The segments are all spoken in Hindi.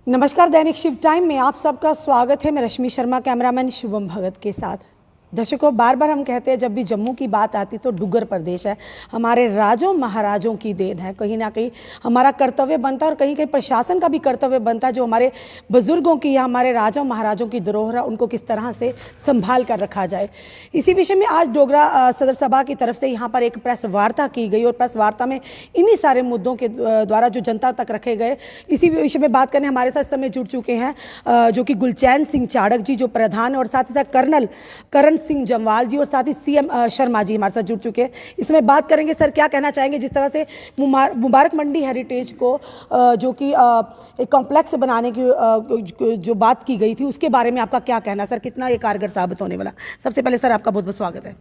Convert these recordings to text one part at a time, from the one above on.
नमस्कार, दैनिक शिव टाइम में आप सबका स्वागत है। मैं रश्मि शर्मा, कैमरामैन शुभम भगत के साथ। दर्शकों, बार बार हम कहते हैं जब भी जम्मू की बात आती तो डुग्गर प्रदेश है, हमारे राजों महाराजों की देन है। कहीं ना कहीं हमारा कर्तव्य बनता है और कहीं कहीं प्रशासन का भी कर्तव्य बनता है, जो हमारे बुजुर्गों की या हमारे राजाओं महाराजों की धरोहर है उनको किस तरह से संभाल कर रखा जाए। इसी विषय में आज डोगरा सदर सभा की तरफ से यहाँ पर एक प्रेस वार्ता की गई और प्रेस वार्ता में इन्हीं सारे मुद्दों के द्वारा जो जनता तक रखे गए, इसी विषय में बात करने हमारे साथ इस समय जुड़ चुके हैं जो कि गुलचैन सिंह चाड़क जी जो प्रधान, और साथ ही साथ कर्नल करण सिंह जमवाल जी और साथ ही सीएम शर्मा जी हमारे साथ जुड़ चुके हैं। इसमें बात करेंगे। सर, क्या कहना चाहेंगे जिस तरह से मुबारक मंडी हेरिटेज को जो कि एक कॉम्प्लेक्स बनाने की जो बात की गई थी, उसके बारे में आपका क्या कहना सर? कितना ये कारगर साबित होने वाला? सबसे पहले सर आपका बहुत बहुत स्वागत है।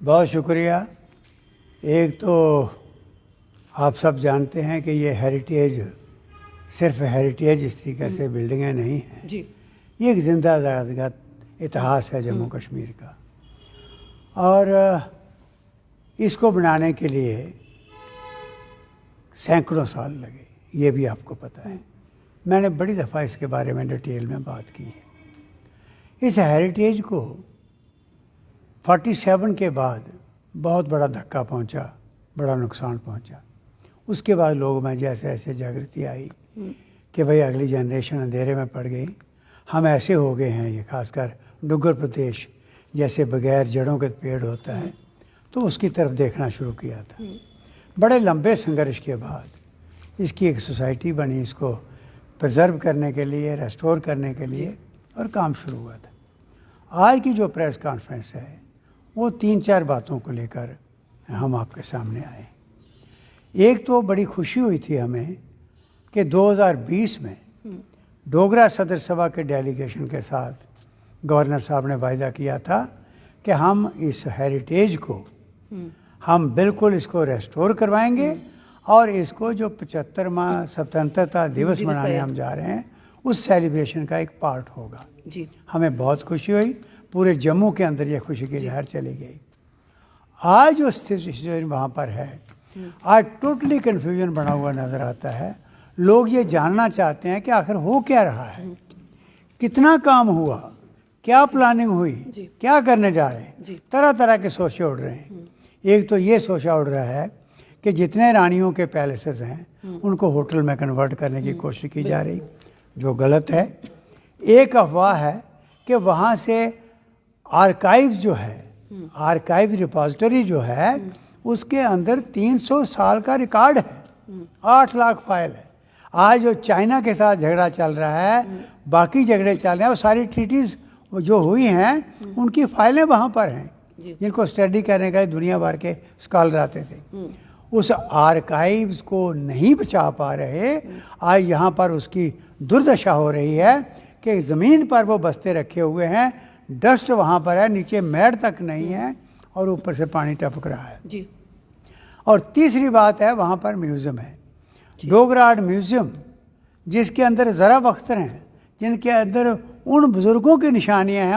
बहुत शुक्रिया। एक तो आप सब जानते हैं कि ये हेरिटेज सिर्फ हेरिटेज इस तरीके से बिल्डिंगें नहीं हैं जी। ये एक जिंदा ज़ादगत इतिहास है जम्मू कश्मीर का, और इसको बनाने के लिए सैकड़ों साल लगे, ये भी आपको पता है। मैंने बड़ी दफ़ा इसके बारे में डिटेल में बात की है। इस हेरिटेज को 47 के बाद बहुत बड़ा धक्का पहुंचा, बड़ा नुकसान पहुंचा। उसके बाद लोगों में जैसे ऐसे जागृति आई कि भाई अगली जनरेशन अंधेरे में पड़ गई, हम ऐसे हो गए हैं। ये खासकर डुग्गर प्रदेश जैसे बगैर जड़ों के पेड़ होता है, तो उसकी तरफ देखना शुरू किया था। बड़े लंबे संघर्ष के बाद इसकी एक सोसाइटी बनी, इसको प्रिजर्व करने के लिए, रेस्टोर करने के लिए, और काम शुरू हुआ था। आज की जो प्रेस कॉन्फ्रेंस है वो 3-4 बातों को लेकर हम आपके सामने आए। एक तो बड़ी खुशी हुई थी हमें कि 2020 में डोगरा सदर सभा के डेलीगेशन के साथ गवर्नर साहब ने वायदा किया था कि हम इस हेरिटेज को हम बिल्कुल इसको रेस्टोर करवाएंगे और इसको जो 75वां स्वतंत्रता दिवस मनाने हम जा रहे हैं उस सेलिब्रेशन का एक पार्ट होगा जी। हमें बहुत खुशी हुई। पूरे जम्मू के अंदर ये खुशी की लहर चली गई। आज जो स्थिति वहाँ पर है, आज टोटली कन्फ्यूजन बना हुआ नज़र आता है। लोग ये जानना चाहते हैं कि आखिर हो क्या रहा है, कितना काम हुआ, क्या प्लानिंग हुई, क्या करने जा रहे हैं। तरह तरह के सोचे उड़ रहे हैं। एक तो ये सोचा उड़ रहा है कि जितने रानियों के पैलेसेस हैं उनको होटल में कन्वर्ट करने की कोशिश की जा रही, जो गलत है। एक अफवाह है कि वहाँ से आर्काइव जो है, आर्काइव रिपोजिटरी जो है, उसके अंदर 300 साल का रिकॉर्ड है, 8 लाख फाइल है। आज जो चाइना के साथ झगड़ा चल रहा है, बाकी झगड़े चल रहे हैं, वो सारी ट्रीटीज़ जो हुई हैं उनकी फाइलें वहाँ पर हैं, जिनको स्टडी करने का दुनिया भर के स्कॉलर आते थे। उस आर्काइव्स को नहीं बचा पा रहे। आज यहाँ पर उसकी दुर्दशा हो रही है कि ज़मीन पर वो बस्ते रखे हुए हैं, डस्ट वहाँ पर है, नीचे मैट तक नहीं है और ऊपर से पानी टपक रहा है जी। और तीसरी बात है, वहाँ पर म्यूज़ियम है, डोगरा आर्ट म्यूज़ियम, जिसके अंदर ज़रा अख्तर हैं, जिनके अंदर उन बुज़ुर्गों की निशानियाँ हैं,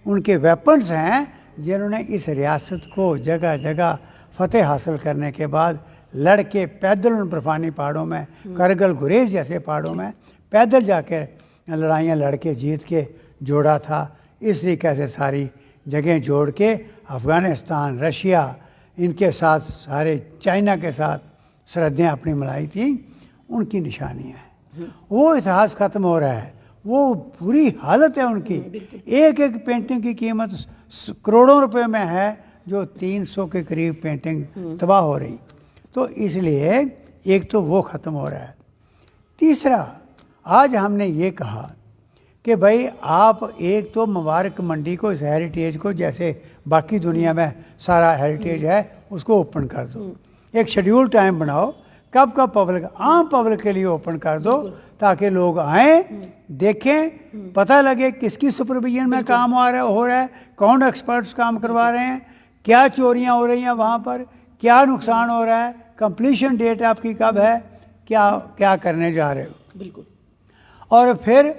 उनके वेपन्स हैं, जिन्होंने इस रियासत को जगह जगह फतेह हासिल करने के बाद लड़के पैदल उन बर्फानी पहाड़ों में, करगिल गुरेज जैसे पहाड़ों में पैदल जाके लड़ाइयाँ लड़के जीत के जोड़ा था। इस तरीके से सारी जगह जोड़ के अफ़गानिस्तान, रशिया, इनके साथ सारे चाइना के साथ सरहदें अपनी मिलाई थी, उनकी निशानियाँ हैं। वो इतिहास ख़त्म हो रहा है, वो बुरी हालत है उनकी। एक एक पेंटिंग की कीमत करोड़ों रुपए में है, जो 300 के करीब पेंटिंग तबाह हो रही। तो इसलिए एक तो वो ख़त्म हो रहा है। तीसरा, आज हमने ये कहा कि भाई आप एक तो मुबारक मंडी को, इस हेरिटेज को, जैसे बाकी दुनिया में सारा हेरिटेज है, उसको ओपन कर दो। एक शेड्यूल टाइम बनाओ, कब कब पब्लिक, आम पब्लिक के लिए ओपन कर दो, ताकि लोग आएँ, देखें, पता लगे किसकी सुपरविजन में काम हो रहा है, कौन एक्सपर्ट्स काम करवा रहे हैं, क्या चोरियां हो रही हैं वहाँ पर, क्या नुकसान हो रहा है, कंप्लीशन डेट आपकी कब है, क्या क्या करने जा रहे हो। बिल्कुल। और फिर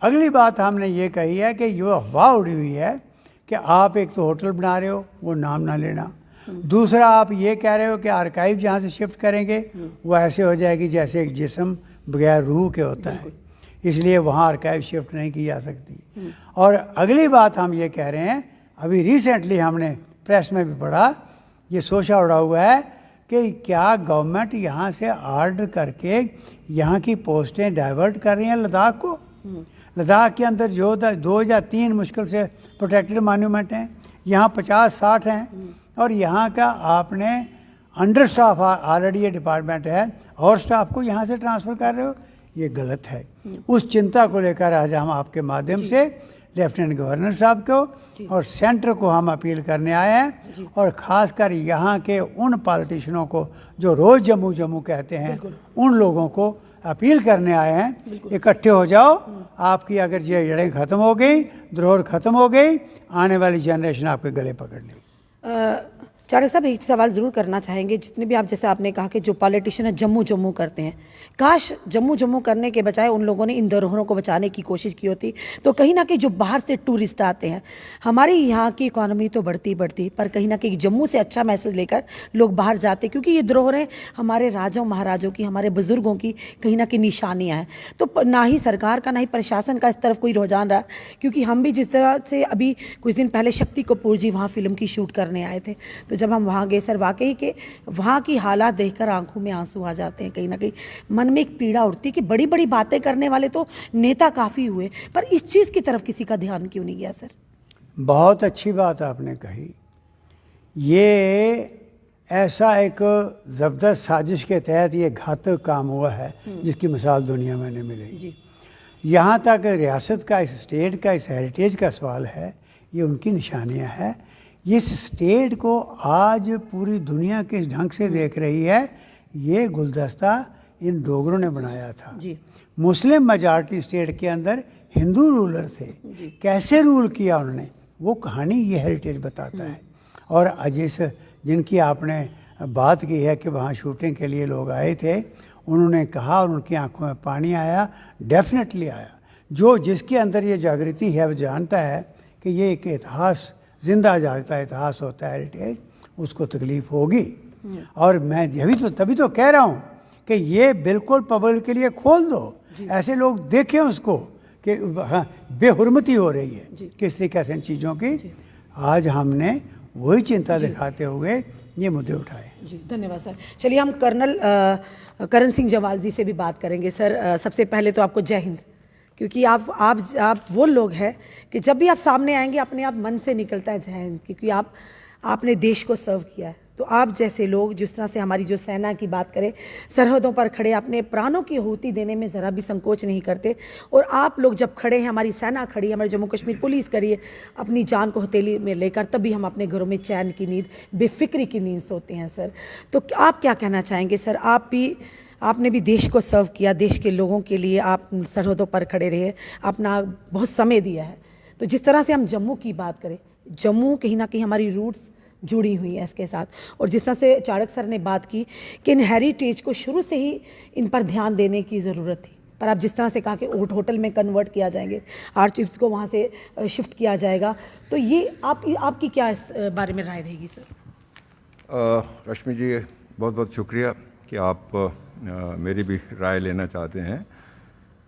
अगली बात हमने ये कही है कि ये अफवाह उड़ी हुई है कि आप एक तो होटल बना रहे हो, वो नाम ना लेना। दूसरा, आप ये कह रहे हो कि आर्काइव जहाँ से शिफ्ट करेंगे वो ऐसे हो जाएगी जैसे एक जिस्म बगैर रूह के होता है। इसलिए वहाँ आर्काइव शिफ्ट नहीं की जा सकती। और अगली बात हम ये कह रहे हैं, अभी रिसेंटली हमने प्रेस में भी पढ़ा, ये सोचा उड़ा हुआ है कि क्या गवर्नमेंट यहाँ से आर्डर करके यहाँ की पोस्टें डाइवर्ट कर रही हैं लद्दाख को। लद्दाख के अंदर जो 2 या 3 मुश्किल से प्रोटेक्टेड मॉन्यूमेंट हैं, यहाँ 50-60 हैं, और यहाँ का आपने अंडर स्टाफ ऑलरेडी ये डिपार्टमेंट है और स्टाफ को यहाँ से ट्रांसफ़र कर रहे हो, ये गलत है। उस चिंता को लेकर आज हम आपके माध्यम से लेफ्टिनेंट गवर्नर साहब को और सेंटर को हम अपील करने आए हैं, और ख़ासकर यहाँ के उन पॉलिटिशियनों को जो रोज़ जम्मू जम्मू कहते हैं, उन लोगों को अपील करने आए हैं, इकट्ठे हो जाओ। आपकी अगर ये जड़ें ख़त्म हो गई, धरोहर ख़त्म हो गई, आने वाली जनरेशन आपके गले पकड़ लेगी। चाणक्य साहब, एक सवाल ज़रूर करना चाहेंगे। जितने भी आप, जैसे आपने कहा कि जो पॉलिटिशियन है जम्मू जम्मू करते हैं, काश जम्मू जम्मू करने के बजाय उन लोगों ने इन धरोहरों को बचाने की कोशिश की होती, तो कहीं ना कहीं जो बाहर से टूरिस्ट आते हैं, हमारी यहाँ की इकॉनमी तो बढ़ती पर कहीं ना कहीं जम्मू से अच्छा मैसेज लेकर लोग बाहर जाते, क्योंकि ये धरोहरें हमारे राजाओं महाराजों की, हमारे बुज़ुर्गों की कहीं ना कहीं निशानियाँ हैं। तो ना ही सरकार का ना ही प्रशासन का इस तरफ कोई रुझान रहा, क्योंकि हम भी जिस तरह से अभी कुछ दिन पहले शक्ति कपूर जी वहाँ फिल्म की शूट करने आए थे, तो जब हम वहाँ गए सर, वाकई के वहाँ की हालात देखकर आंखों में आंसू आ जाते हैं। कहीं ना कहीं मन में एक पीड़ा उठती है कि बड़ी बड़ी बातें करने वाले तो नेता काफ़ी हुए, पर इस चीज़ की तरफ किसी का ध्यान क्यों नहीं गया सर? बहुत अच्छी बात आपने कही। ये ऐसा एक ज़बरदस्त साजिश के तहत ये घातक काम हुआ है जिसकी मिसाल दुनिया में नहीं मिलेगी। यहाँ तक रियासत का, इस स्टेट का, इस हेरिटेज का सवाल है, ये उनकी निशानियाँ हैं। इस स्टेट को आज पूरी दुनिया किस ढंग से देख रही है, ये गुलदस्ता इन डोगरों ने बनाया था। मुस्लिम मेजॉरिटी स्टेट के अंदर हिंदू रूलर थे, कैसे रूल किया उन्होंने, वो कहानी ये हेरिटेज बताता है। और जिस जिनकी आपने बात की है कि वहाँ शूटिंग के लिए लोग आए थे, उन्होंने कहा और उनकी आंखों में पानी आया, डेफिनेटली आया। जो जिसके अंदर ये जागृति है वो जानता है कि ये एक इतिहास, जिंदा जागता इतिहास होता है हेरिटेज, उसको तकलीफ़ होगी। और मैं तभी तो कह रहा हूँ कि ये बिल्कुल पब्लिक के लिए खोल दो, ऐसे लोग देखें उसको कि हाँ बेहुरमती हो रही है किस तरीके से इन चीज़ों की। आज हमने वही चिंता दिखाते हुए ये मुद्दे उठाए। जी धन्यवाद सर। चलिए हम कर्नल करण सिंह जवाल जी से भी बात करेंगे। सर सबसे पहले तो आपको जय हिंद, क्योंकि आप वो लोग हैं कि जब भी आप सामने आएंगे अपने आप मन से निकलता है जय हिंद, क्योंकि आपने देश को सर्व किया है। तो आप जैसे लोग जिस तरह से हमारी जो सेना की बात करें, सरहदों पर खड़े अपने प्राणों की आहुति देने में ज़रा भी संकोच नहीं करते, और आप लोग जब खड़े हैं, हमारी सेना खड़ी है, हमारे जम्मू कश्मीर पुलिस करिए अपनी जान को हथेली में लेकर, तभी हम अपने घरों में चैन की नींद, बेफिक्री की नींद सोते हैं सर। तो आप क्या कहना चाहेंगे सर? आपने भी देश को सर्व किया, देश के लोगों के लिए आप सरहदों पर खड़े रहे, अपना बहुत समय दिया है। तो जिस तरह से हम जम्मू की बात करें, जम्मू कहीं ना कहीं हमारी रूट्स जुड़ी हुई है इसके साथ, और जिस तरह से चाणक्य सर ने बात की कि इन हेरिटेज को शुरू से ही इन पर ध्यान देने की ज़रूरत थी, पर आप जिस तरह से कहा कि होटल में कन्वर्ट किया जाएंगे, आर्चिव्स को वहाँ से शिफ्ट किया जाएगा, तो ये आपकी क्या इस बारे में राय रहेगी सर? रश्मि जी बहुत बहुत शुक्रिया कि आप मेरी भी राय लेना चाहते हैं।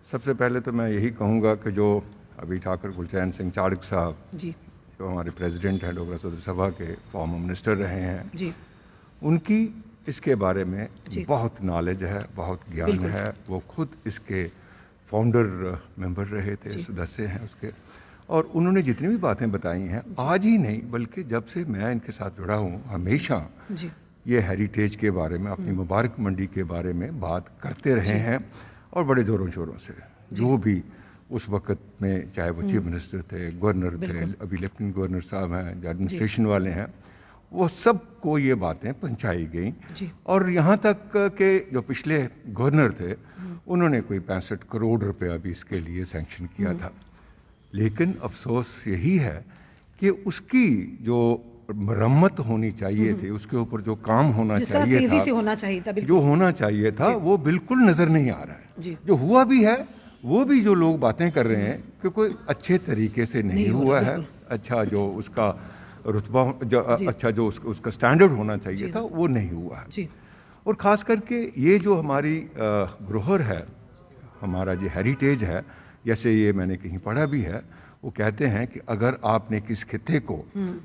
सबसे पहले तो मैं यही कहूँगा कि जो अभी ठाकुर गुलचैन सिंह चाणक्य साहब जी, जो हमारे प्रेसिडेंट हैं डोगरा सदर सभा के, फॉर्मर मिनिस्टर रहे हैं जी, उनकी इसके बारे में बहुत नॉलेज है, बहुत ज्ञान है। वो खुद इसके फाउंडर मेंबर रहे थे, सदस्य हैं उसके, और उन्होंने जितनी भी बातें बताई हैं, आज ही नहीं बल्कि जब से मैं इनके साथ जुड़ा हूँ, हमेशा ये हेरिटेज के बारे में, अपनी मुबारक मंडी के बारे में बात करते रहे हैं, और बड़े ज़ोरों शोरों से। जो भी उस वक़्त में, चाहे वो चीफ मिनिस्टर थे, गवर्नर थे, अभी लेफ्टिनेंट गवर्नर साहब हैं, जो एडमिनिस्ट्रेशन वाले हैं, वो सबको ये बातें पहुंचाई गई। और यहाँ तक के जो पिछले गवर्नर थे, उन्होंने कोई 65 करोड़ रुपया भी इसके लिए सैंक्शन किया था। लेकिन अफसोस यही है कि उसकी जो मरम्मत होनी चाहिए थी, उसके ऊपर जो काम होना चाहिए था, जो होना चाहिए था, वो बिल्कुल नज़र नहीं आ रहा है। जो हुआ भी है, वो भी जो लोग बातें कर रहे हैं कि कोई अच्छे तरीके से नहीं हुआ है। अच्छा जो उसका रुतबा, जो अच्छा जो उसका स्टैंडर्ड होना चाहिए था, वो नहीं हुआ है। और ख़ास करके ये जो हमारी धरोहर है, हमारा जो हेरिटेज है, जैसे ये मैंने कहीं पढ़ा भी है, वो कहते हैं कि अगर आपने किस खित्ते को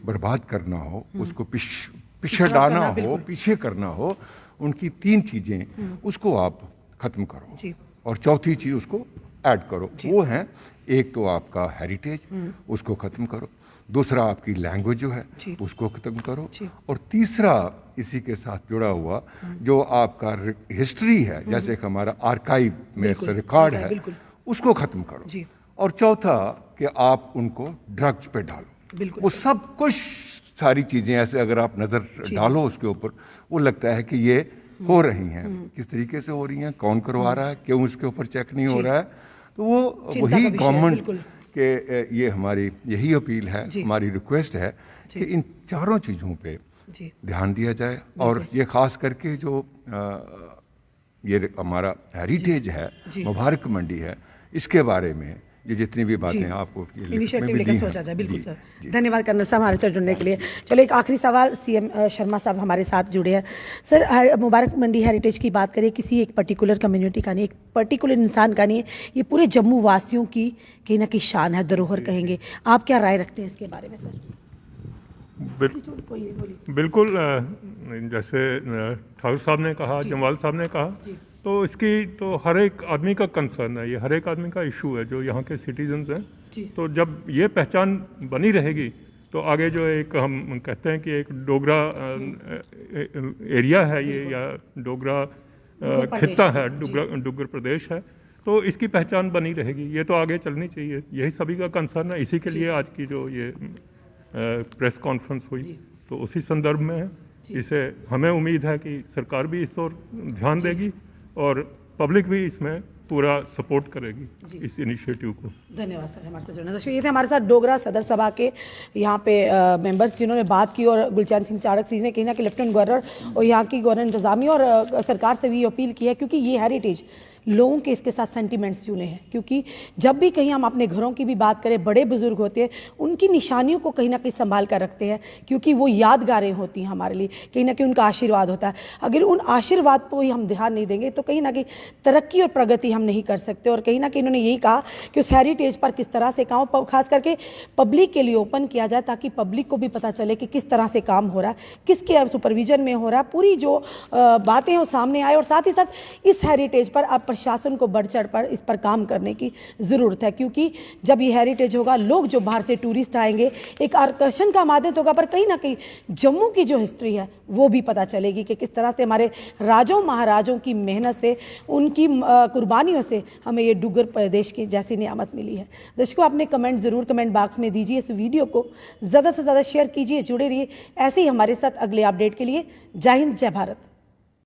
बर्बाद करना हो, उसको पिछड़ाना हो, पीछे करना हो, उनकी 3 चीज़ें उसको आप ख़त्म करो और चौथी चीज़ उसको ऐड करो। वो है, एक तो आपका हेरिटेज, उसको ख़त्म करो, दूसरा आपकी लैंग्वेज जो है उसको ख़त्म करो, और तीसरा इसी के साथ जुड़ा हुआ जो आपका हिस्ट्री है, जैसे कि हमारा आर्काइव में रिकॉर्ड है, उसको ख़त्म करो, और चौथा कि आप उनको ड्रग्स पे डालो। वो सब कुछ सारी चीज़ें ऐसे अगर आप नज़र डालो उसके ऊपर, वो लगता है कि ये हो रही हैं, किस तरीके से हो रही हैं, कौन करवा रहा है, क्यों इसके ऊपर चेक नहीं हो रहा है। तो वो वही गवर्नमेंट के ये हमारी यही अपील है, हमारी रिक्वेस्ट है कि इन चारों चीज़ों पे ध्यान दिया जाए, और ये ख़ास करके जो ये हमारा हेरिटेज है, मुबारक मंडी है, इसके बारे में ये जितनी भी बातें आपको इनिशिएटिव लेकर सोचा जाए। बिल्कुल सर, धन्यवाद कर्नल साहब हमारे साथ जुड़ने के लिए। चलो एक आखिरी सवाल, सीएम शर्मा साहब हमारे साथ जुड़े हैं। सर, मुबारक मंडी हेरिटेज की बात करें, किसी एक पर्टिकुलर कम्युनिटी का नहीं, एक पर्टिकुलर इंसान का नहीं है, ये पूरे जम्मू वासियों की कहीं ना कहीं शान है, धरोहर कहेंगे। आप क्या राय रखते हैं इसके बारे में सर? बिल्कुल, जैसे ठाकुर साहब ने कहा, जमवाल साहब ने कहा, तो इसकी तो हर एक आदमी का कंसर्न है, ये हर एक आदमी का इशू है जो यहाँ के सिटीजन्स हैं। तो जब ये पहचान बनी रहेगी तो आगे जो एक हम कहते हैं कि एक डोगरा एरिया है ये, या डोगरा खित्ता है, डुग्गर प्रदेश है, तो इसकी पहचान बनी रहेगी। ये तो आगे चलनी चाहिए, यही सभी का कंसर्न है। इसी के लिए आज की जो ये प्रेस कॉन्फ्रेंस हुई, तो उसी संदर्भ में है। इसे हमें उम्मीद है कि सरकार भी इस ओर ध्यान देगी और पब्लिक भी इसमें पूरा सपोर्ट करेगी इस इनिशिएटिव को। धन्यवाद सर हमारे साथ जुड़ने। दर्शकों, ये थे हमारे साथ डोगरा सदर सभा के यहाँ पे मेंबर्स जिन्होंने बात की, और गुलचैन सिंह चाड़क जी ने कहीं ना कहीं लेफ्टिनेंट गवर्नर और यहाँ की गवर्नर इंतजामिया और सरकार से भी अपील की है, क्योंकि ये हेरिटेज लोगों के इसके साथ सेंटिमेंट्स जुड़े हैं। क्योंकि जब भी कहीं हम अपने घरों की भी बात करें, बड़े बुजुर्ग होते हैं, उनकी निशानियों को कहीं ना कहीं संभाल कर रखते हैं, क्योंकि वो यादगारें होती हैं हमारे लिए, कहीं ना कहीं उनका आशीर्वाद होता है। अगर उन आशीर्वाद को ही हम ध्यान नहीं देंगे तो कहीं ना कहीं तरक्की और प्रगति हम नहीं कर सकते। और कहीं ना कहीं उन्होंने यही कहा कि उस हेरिटेज पर किस तरह से काम, खास करके पब्लिक के लिए ओपन किया जाए, ताकि पब्लिक को भी पता चले कि किस तरह से काम हो रहा है, किसके सुपरविजन में हो रहा है, पूरी जो बातें हैं वो सामने आए। और साथ ही साथ इस हेरिटेज पर अब प्रशासन को बढ़ चढ़ पर इस पर काम करने की ज़रूरत है, क्योंकि जब ये हेरिटेज होगा, लोग जो बाहर से टूरिस्ट आएंगे, एक आकर्षण का माध्यम होगा, पर कहीं ना कहीं जम्मू की जो हिस्ट्री है वो भी पता चलेगी कि किस तरह से हमारे राजों महाराजों की मेहनत से, उनकी कुर्बानियों से हमें ये डुग्गर प्रदेश की जैसी नियामत मिली है। दर्शकों, अपने कमेंट ज़रूर कमेंट बॉक्स में दीजिए, इस वीडियो को ज़्यादा से ज़्यादा शेयर कीजिए, जुड़े रहिए ऐसे ही हमारे साथ अगले अपडेट के लिए। जय हिंद, जय भारत।